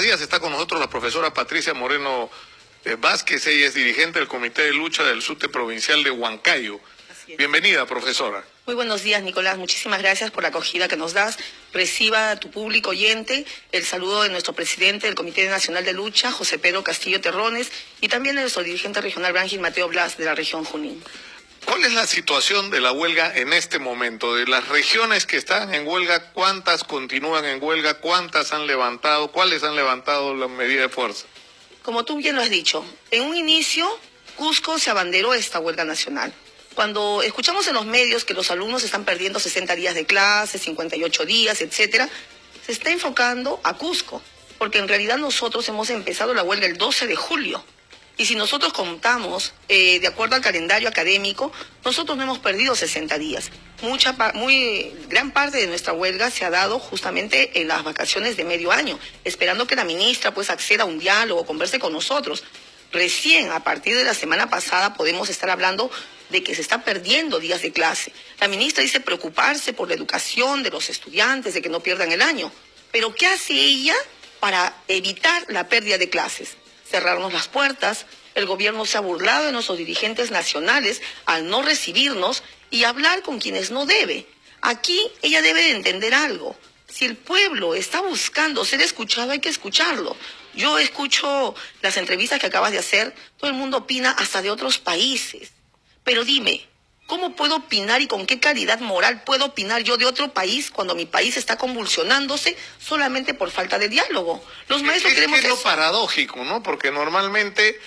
días está con nosotros la profesora Patricia Moreno Vázquez. Ella es dirigente del Comité de Lucha del SUTE Provincial de Huancayo. Bienvenida, profesora. Muy buenos días, Nicolás. Muchísimas gracias por la acogida que nos das. Reciba a tu público oyente el saludo de nuestro presidente del Comité Nacional de Lucha, José Pedro Castillo Terrones, y también de nuestro dirigente regional, Brangil Mateo Blas, de la región Junín. ¿Cuál es la situación de la huelga en este momento? De las regiones que están en huelga, ¿cuántas continúan en huelga? ¿Cuántas han levantado? ¿Cuáles han levantado la medida de fuerza? Como tú bien lo has dicho, en un inicio, Cusco se abanderó esta huelga nacional. Cuando escuchamos en los medios que los alumnos están perdiendo 60 días de clase, 58 días, etcétera, se está enfocando a Cusco, porque en realidad nosotros hemos empezado la huelga el 12 de julio. Y si nosotros contamos, de acuerdo al calendario académico, nosotros no hemos perdido 60 días. Gran parte de nuestra huelga se ha dado justamente en las vacaciones de medio año, esperando que la ministra pues acceda a un diálogo, converse con nosotros. Recién, a partir de la semana pasada, podemos estar hablando de que se están perdiendo días de clase. La ministra dice preocuparse por la educación de los estudiantes, de que no pierdan el año. Pero ¿qué hace ella para evitar la pérdida de clases? Cerrarnos las puertas. El gobierno se ha burlado de nuestros dirigentes nacionales al no recibirnos y hablar con quienes no debe. Aquí ella debe de entender algo. Si el pueblo está buscando ser escuchado, hay que escucharlo. Yo escucho las entrevistas que acabas de hacer, todo el mundo opina hasta de otros países. Pero dime, ¿cómo puedo opinar y con qué calidad moral puedo opinar yo de otro país cuando mi país está convulsionándose solamente por falta de diálogo? Los maestros queremos eso. Es lo paradójico, ¿no? Porque normalmente,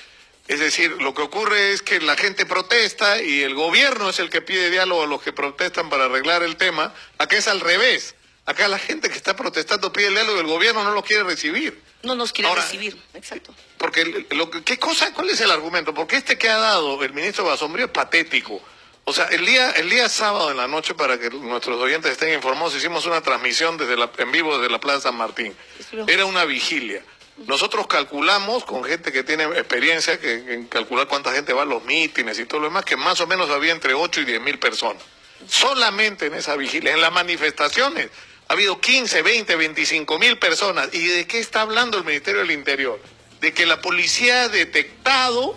es decir, lo que ocurre es que la gente protesta y el gobierno es el que pide diálogo a los que protestan para arreglar el tema. Acá es al revés. Acá la gente que está protestando pide el diálogo y el gobierno no lo quiere recibir. No nos quiere recibir, exacto. Porque ¿cuál es el argumento? Porque este que ha dado el ministro Basombrío es patético. O sea, el día sábado en la noche, para que nuestros oyentes estén informados, hicimos una transmisión en vivo desde la Plaza San Martín. Era una vigilia. Nosotros calculamos, con gente que tiene experiencia, en calcular cuánta gente va a los mítines y todo lo demás, que más o menos había entre 8 y 10.000 personas. Solamente en esa vigilia, en las manifestaciones, ha habido 15, 20, 25.000 personas. ¿Y de qué está hablando el Ministerio del Interior? De que la policía ha detectado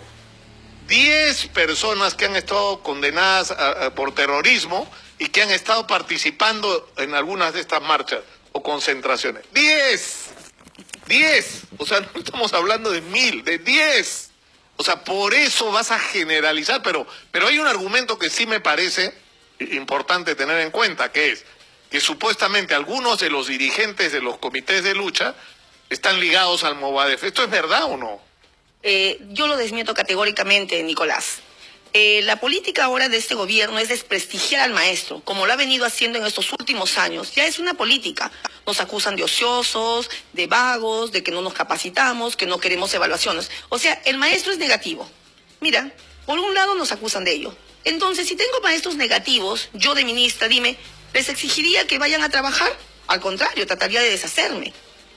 10 personas que han estado condenadas por terrorismo y que han estado participando en algunas de estas marchas o concentraciones. ¡10! O sea, no estamos hablando de 1.000, de 10. O sea, por eso vas a generalizar, pero hay un argumento que sí me parece importante tener en cuenta, que es que supuestamente algunos de los dirigentes de los comités de lucha están ligados al Movadef. ¿Esto es verdad o no? Yo lo desmiento categóricamente, Nicolás. La política ahora de este gobierno es desprestigiar al maestro, como lo ha venido haciendo en estos últimos años. Ya es una política. Nos acusan de ociosos, de vagos, de que no nos capacitamos, que no queremos evaluaciones. O sea, el maestro es negativo. Mira, por un lado nos acusan de ello. Entonces, si tengo maestros negativos, yo de ministra, dime, ¿les exigiría que vayan a trabajar? Al contrario, trataría de deshacerme.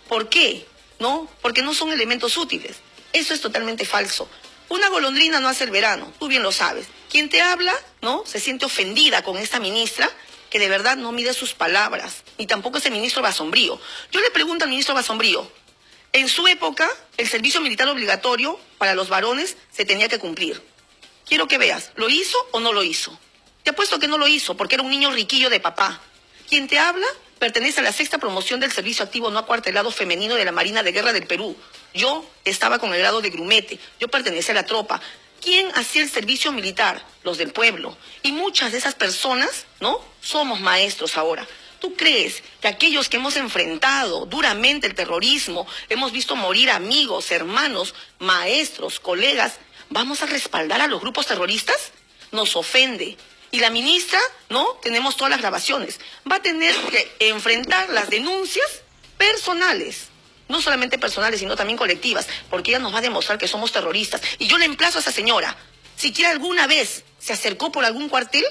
¿Por qué? ¿No? Porque no son elementos útiles. Eso es totalmente falso. Una golondrina no hace el verano, tú bien lo sabes. Quien te habla, ¿no?, se siente ofendida con esta ministra que de verdad no mide sus palabras, ni tampoco ese ministro Basombrío. Yo le pregunto al ministro Basombrío, en su época, el servicio militar obligatorio para los varones se tenía que cumplir. Quiero que veas, ¿lo hizo o no lo hizo? Te apuesto que no lo hizo, porque era un niño riquillo de papá. Quien te habla pertenece a la 6ª promoción del servicio activo no acuartelado femenino de la Marina de Guerra del Perú. Yo estaba con el grado de grumete, yo pertenecía a la tropa. ¿Quién hacía el servicio militar? Los del pueblo. Y muchas de esas personas, ¿no?, somos maestros ahora. ¿Tú crees que aquellos que hemos enfrentado duramente el terrorismo, hemos visto morir amigos, hermanos, maestros, colegas, vamos a respaldar a los grupos terroristas? Nos ofende. Y la ministra, ¿no?, tenemos todas las grabaciones, va a tener que enfrentar las denuncias personales. No solamente personales, sino también colectivas, porque ella nos va a demostrar que somos terroristas. Y yo le emplazo a esa señora, si quiera alguna vez se acercó por algún cuartel,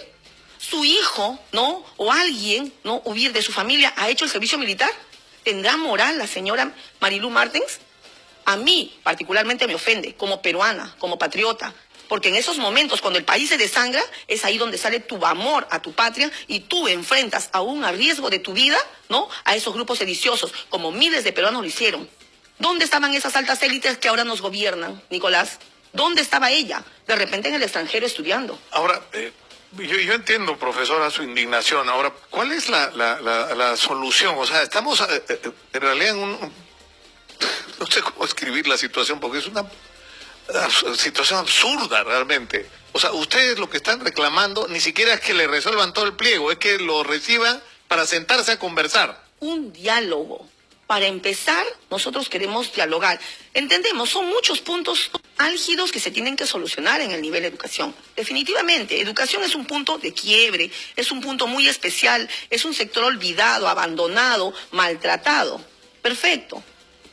su hijo, ¿no?, o alguien, ¿no?, huir de su familia, ha hecho el servicio militar, ¿tendrá moral la señora Marilu Martens? A mí particularmente me ofende, como peruana, como patriota, porque en esos momentos, cuando el país se desangra, es ahí donde sale tu amor a tu patria y tú enfrentas aún a riesgo de tu vida, ¿no?, a esos grupos sediciosos, como miles de peruanos lo hicieron. ¿Dónde estaban esas altas élites que ahora nos gobiernan, Nicolás? ¿Dónde estaba ella? De repente en el extranjero estudiando. Ahora, yo entiendo, profesora, su indignación. Ahora, ¿cuál es la solución? O sea, estamos en realidad en un... No sé cómo escribir la situación, porque es una situación absurda realmente. O sea, ustedes lo que están reclamando ni siquiera es que le resuelvan todo el pliego, es que lo reciban para sentarse a conversar. Un diálogo. Para empezar, nosotros queremos dialogar. Entendemos, son muchos puntos álgidos que se tienen que solucionar en el nivel de educación. Definitivamente, educación es un punto de quiebre, es un punto muy especial, es un sector olvidado, abandonado, maltratado. Perfecto.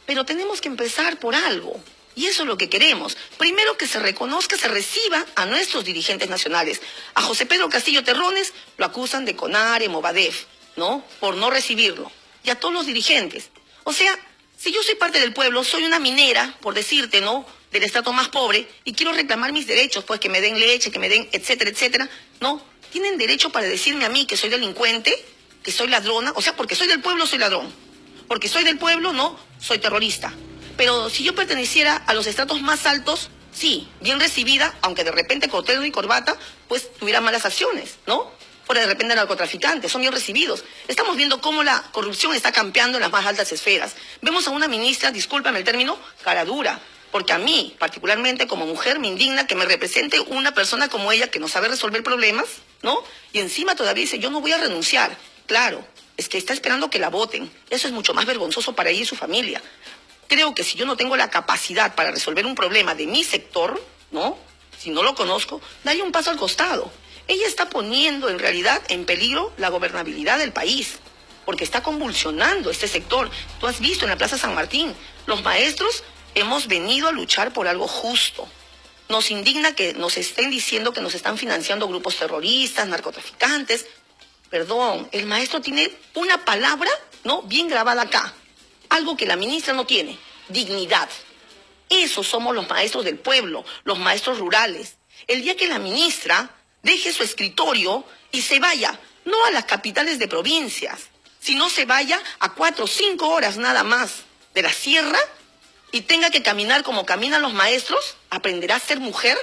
Pero tenemos que empezar por algo. Y eso es lo que queremos. Primero, que se reconozca, se reciba a nuestros dirigentes nacionales. A José Pedro Castillo Terrones lo acusan de CONARE, Movadef, ¿no? Por no recibirlo. Y a todos los dirigentes. O sea, si yo soy parte del pueblo, soy una minera, por decirte, ¿no?, del estrato más pobre, y quiero reclamar mis derechos, pues que me den leche, que me den, etcétera, etcétera, ¿no? Tienen derecho para decirme a mí que soy delincuente, que soy ladrona, o sea, porque soy del pueblo, soy ladrón. Porque soy del pueblo, no, soy terrorista. Pero si yo perteneciera a los estratos más altos, sí, bien recibida, aunque de repente con terno y corbata, pues tuviera malas acciones, ¿no? Fuera de repente narcotraficantes, son bien recibidos. Estamos viendo cómo la corrupción está campeando en las más altas esferas. Vemos a una ministra, discúlpame el término, cara dura, porque a mí, particularmente como mujer, me indigna que me represente una persona como ella que no sabe resolver problemas, ¿no? Y encima todavía dice, yo no voy a renunciar. Claro, es que está esperando que la voten. Eso es mucho más vergonzoso para ella y su familia. Creo que si yo no tengo la capacidad para resolver un problema de mi sector, ¿no?, si no lo conozco, darle un paso al costado. Ella está poniendo en realidad en peligro la gobernabilidad del país, porque está convulsionando este sector. Tú has visto en la Plaza San Martín, los maestros hemos venido a luchar por algo justo. Nos indigna que nos estén diciendo que nos están financiando grupos terroristas, narcotraficantes. Perdón, el maestro tiene una palabra, ¿no?, bien grabada acá. Algo que la ministra no tiene, dignidad. Esos somos los maestros del pueblo, los maestros rurales. El día que la ministra deje su escritorio y se vaya, no a las capitales de provincias, sino se vaya a 4 o 5 horas nada más de la sierra y tenga que caminar como caminan los maestros, aprenderá a ser mujer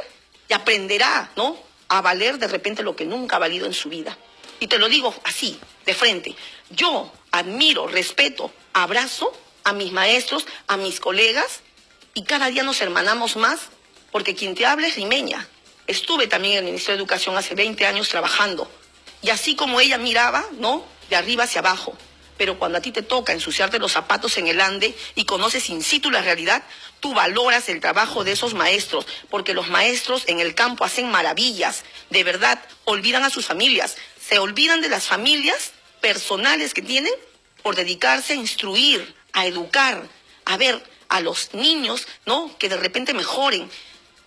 y aprenderá, ¿no?, a valer de repente lo que nunca ha valido en su vida. Y te lo digo así, de frente. Yo admiro, respeto, abrazo a mis maestros, a mis colegas, y cada día nos hermanamos más, porque quien te habla es limeña. Estuve también en el Ministerio de Educación hace 20 años trabajando. Y así como ella miraba, ¿no?, de arriba hacia abajo. Pero cuando a ti te toca ensuciarte los zapatos en el ande y conoces in situ la realidad, tú valoras el trabajo de esos maestros, porque los maestros en el campo hacen maravillas. De verdad, olvidan a sus familias. Se olvidan de las familias personales que tienen por dedicarse a instruir, a educar, a ver a los niños, ¿no?, que de repente mejoren.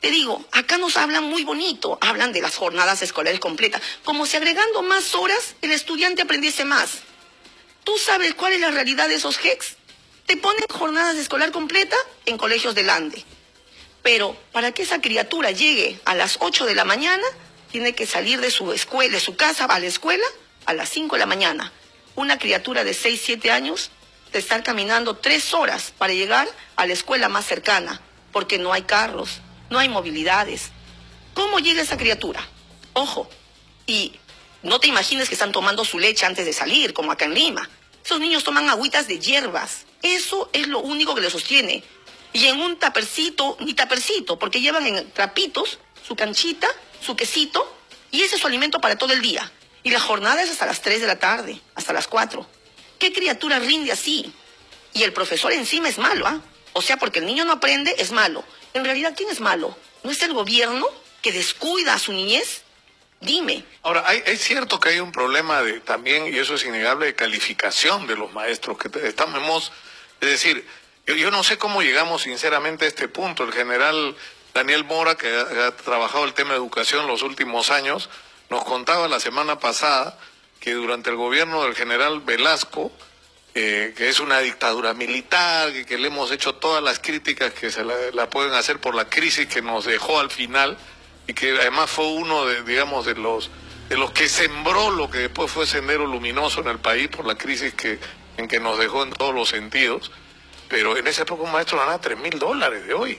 Te digo, acá nos hablan muy bonito, hablan de las jornadas escolares completas, como si agregando más horas el estudiante aprendiese más. ¿Tú sabes cuál es la realidad de esos GECs? Te ponen jornadas de escolar completa en colegios del Ande. Pero para que esa criatura llegue a las 8 de la mañana, tiene que salir de su escuela, de su casa a la escuela a las 5 de la mañana. Una criatura de 6, 7 años de estar caminando 3 horas para llegar a la escuela más cercana, porque no hay carros, no hay movilidades. ¿Cómo llega esa criatura? Ojo, y no te imagines que están tomando su leche antes de salir, como acá en Lima. Esos niños toman agüitas de hierbas. Eso es lo único que les sostiene. Y en un tapercito, ni tapercito, porque llevan en trapitos su canchita, su quesito, y ese es su alimento para todo el día. Y la jornada es hasta las 3 de la tarde, hasta las 4. ¿Qué criatura rinde así? Y el profesor encima es malo, ¿ah? O sea, porque el niño no aprende, es malo. En realidad, ¿quién es malo? ¿No es el gobierno que descuida a su niñez? Dime. Ahora, es cierto que hay un problema de también, y eso es innegable, de calificación de los maestros que estamos, es decir, yo no sé cómo llegamos sinceramente a este punto. El general Daniel Mora, que ha trabajado el tema de educación los últimos años, nos contaba la semana pasada que durante el gobierno del general Velasco, que es una dictadura militar, que le hemos hecho todas las críticas que se la pueden hacer por la crisis que nos dejó al final, y que además fue uno de, digamos, de los que sembró lo que después fue Sendero Luminoso en el país por la crisis en que nos dejó en todos los sentidos. pero en esa época un maestro ganaba $3.000 de hoy.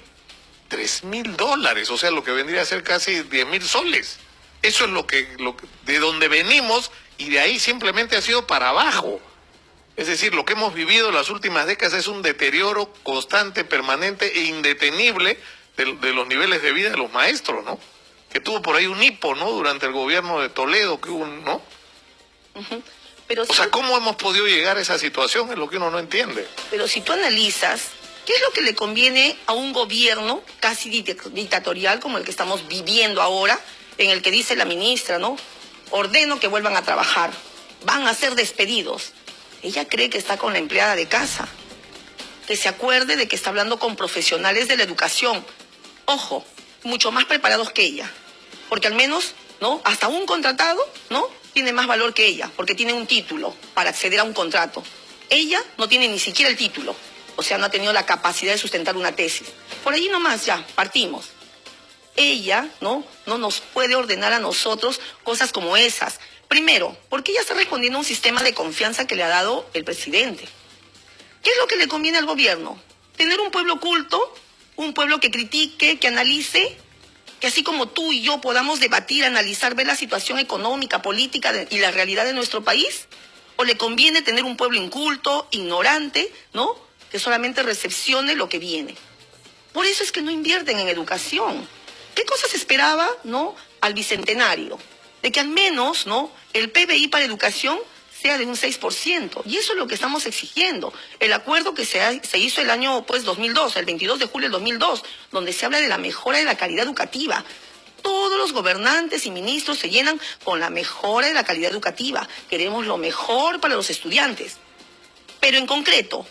$3.000, o sea, lo que vendría a ser casi 10.000 soles. Eso es de donde venimos, y de ahí simplemente ha sido para abajo. Es decir, lo que hemos vivido en las últimas décadas es un deterioro constante, permanente e indetenible de los niveles de vida de los maestros, ¿no? Que tuvo por ahí un hipo, ¿no? Durante el gobierno de Toledo, que hubo, ¿no? Pero o sea, ¿cómo hemos podido llegar a esa situación? Es lo que uno no entiende. Pero si tú analizas, ¿qué es lo que le conviene a un gobierno casi dictatorial como el que estamos viviendo ahora, en el que dice la ministra, ¿no? Ordeno que vuelvan a trabajar, van a ser despedidos. Ella cree que está con la empleada de casa, que se acuerde de que está hablando con profesionales de la educación. Ojo, mucho más preparados que ella, porque al menos, ¿no? Hasta un contratado, ¿no? Tiene más valor que ella, porque tiene un título para acceder a un contrato. Ella no tiene ni siquiera el título, o sea, no ha tenido la capacidad de sustentar una tesis. Por allí nomás ya, partimos. Ella, no nos puede ordenar a nosotros cosas como esas. Primero, porque ella está respondiendo a un sistema de confianza que le ha dado el presidente. ¿Qué es lo que le conviene al gobierno? Tener un pueblo culto, un pueblo que critique, que analice, que así como tú y yo podamos debatir, analizar, ver la situación económica, política y la realidad de nuestro país. ¿O le conviene tener un pueblo inculto, ignorante, ¿no? Que solamente recepcione lo que viene? Por eso es que no invierten en educación. ¿Qué cosas esperaba, no, al bicentenario? De que al menos, ¿no?, el PBI para educación sea de un 6%. Y eso es lo que estamos exigiendo. El acuerdo que se hizo el año 2002, el 22 de julio del 2002, donde se habla de la mejora de la calidad educativa. Todos los gobernantes y ministros se llenan con la mejora de la calidad educativa. Queremos lo mejor para los estudiantes. Pero en concreto,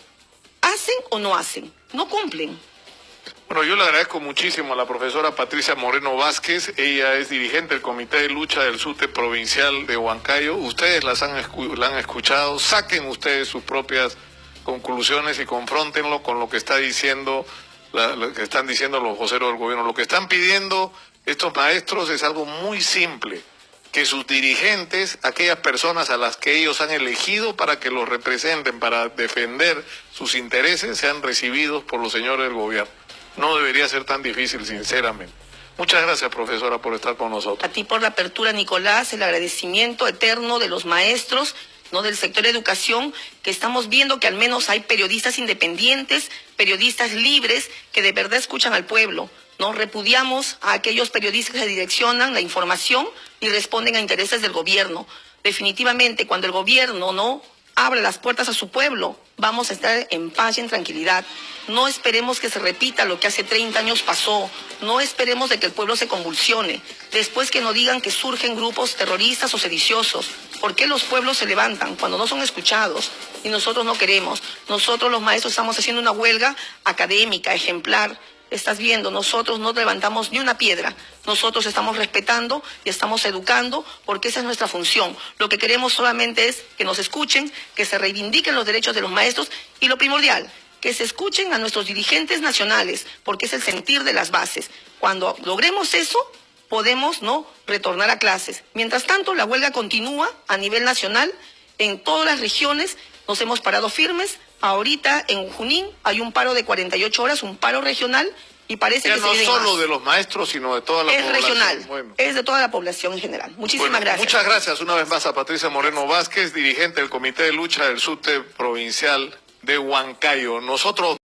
¿hacen o no hacen? No cumplen. Bueno, yo le agradezco muchísimo a la profesora Patricia Moreno Vázquez. Ella es dirigente del Comité de Lucha del SUTE Provincial de Huancayo. Ustedes la han escuchado. Saquen ustedes sus propias conclusiones y confróntenlo con lo que está diciendo, lo que están diciendo los voceros del gobierno. Lo que están pidiendo estos maestros es algo muy simple: que sus dirigentes, aquellas personas a las que ellos han elegido para que los representen, para defender sus intereses, sean recibidos por los señores del gobierno. No debería ser tan difícil, sinceramente. Muchas gracias, profesora, por estar con nosotros. A ti por la apertura, Nicolás, el agradecimiento eterno de los maestros, ¿no?, del sector de educación, que estamos viendo que al menos hay periodistas independientes, periodistas libres, que de verdad escuchan al pueblo. No repudiamos a aquellos periodistas que direccionan la información y responden a intereses del gobierno. Definitivamente, cuando el gobierno no abre las puertas a su pueblo, vamos a estar en paz y en tranquilidad. No esperemos que se repita lo que hace 30 años pasó. No esperemos de que el pueblo se convulsione. Después que no digan que surgen grupos terroristas o sediciosos. ¿Por qué los pueblos se levantan cuando no son escuchados? Y nosotros no queremos. Nosotros los maestros estamos haciendo una huelga académica, ejemplar. Estás viendo, nosotros no levantamos ni una piedra. Nosotros estamos respetando y estamos educando, porque esa es nuestra función. Lo que queremos solamente es que nos escuchen, que se reivindiquen los derechos de los maestros y lo primordial, que se escuchen a nuestros dirigentes nacionales, porque es el sentir de las bases. Cuando logremos eso, podemos, ¿no?, retornar a clases. Mientras tanto, la huelga continúa a nivel nacional, en todas las regiones nos hemos parado firmes. Ahorita en Junín hay un paro de 48 horas, un paro regional, y parece ya que no se solo de los maestros, sino de toda la población. Es regional, bueno, es de toda la población en general. Muchísimas gracias. Muchas gracias una vez más a Patricia Moreno Vázquez, dirigente del Comité de Lucha del SUTE Provincial de Huancayo. Nosotros